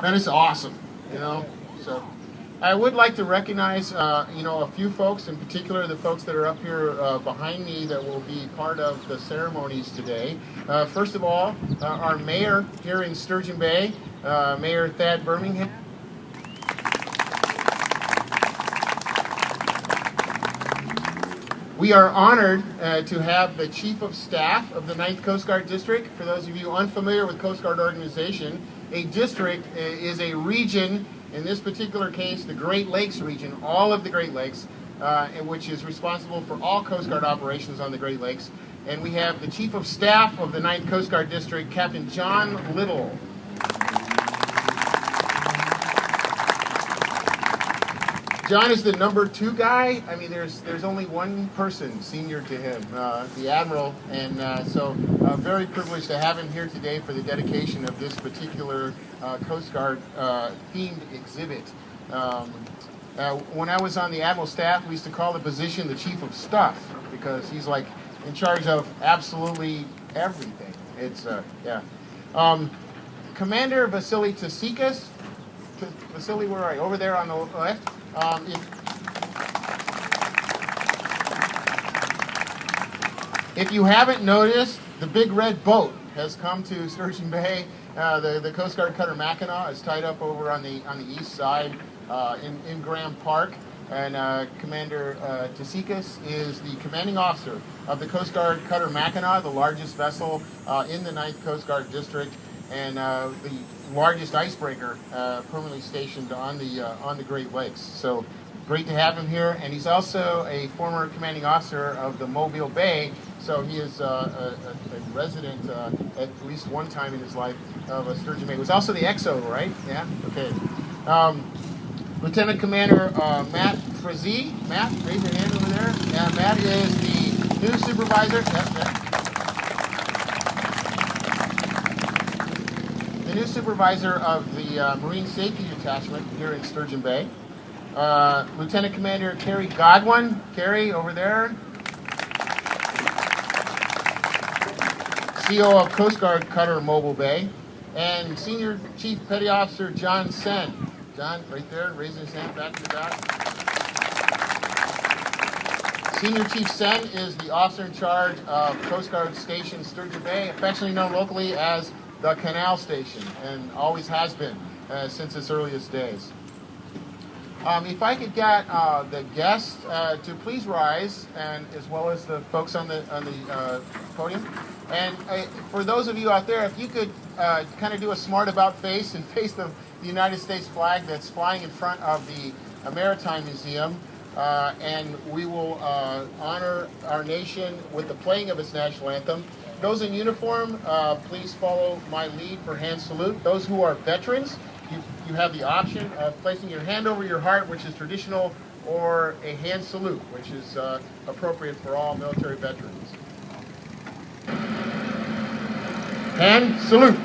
That is awesome, you know. So I would like to recognize, you know, a few folks, in particular the folks that are up here behind me that will be part of the ceremonies today. First of all, our mayor here in Sturgeon Bay, Mayor Thad Birmingham. We are honored to have the Chief of Staff of the 9th Coast Guard District. For those of you unfamiliar with Coast Guard organization, a district is a region, in this particular case, the Great Lakes region, all of the Great Lakes, which is responsible for all Coast Guard operations on the Great Lakes. And we have the Chief of Staff of the 9th Coast Guard District, Captain John Little. John is the number 2 guy. I mean, there's only one person senior to him, the Admiral, and so very privileged to have him here today for the dedication of this particular Coast Guard themed exhibit. When I was on the Admiral staff, we used to call the position the Chief of Stuff because he's like in charge of absolutely everything. It's yeah. Commander Vasily Tsikas. Vasily, where are you? Over there on the left. If you haven't noticed, the big red boat has come to Sturgeon Bay. The Coast Guard cutter Mackinac is tied up over on the east side in Graham Park, and Commander Tsikas is the commanding officer of the Coast Guard cutter Mackinac, the largest vessel in the 9th Coast Guard District, and the largest icebreaker permanently stationed on the Great Lakes. So great to have him here, and he's also a former commanding officer of the Mobile Bay, so he is a resident at least one time in his life of Sturgeon Bay. He was also the XO, right? Yeah? Okay. Lieutenant Commander Matt Frazee. Matt, raise your hand over there. Yeah, Matt is the new supervisor. Yep. The new supervisor of the Marine Safety Detachment here in Sturgeon Bay. Lieutenant Commander Kerry Godwin. Kerry, over there. CO of Coast Guard cutter Mobile Bay. And Senior Chief Petty Officer John Sen. John, right there, raising his hand back to the back. Senior Chief Sen is the officer in charge of Coast Guard Station Sturgeon Bay, affectionately known locally as the Canal Station, and always has been since its earliest days. If I could get the guests to please rise, and as well as the folks on the podium. And for those of you out there, if you could kind of do a smart about face and face the United States flag that's flying in front of the Maritime Museum, and we will honor our nation with the playing of its national anthem. Those in uniform, please follow my lead for hand salute. Those who are veterans, you have the option of placing your hand over your heart, which is traditional, or a hand salute, which is appropriate for all military veterans. Hand salute.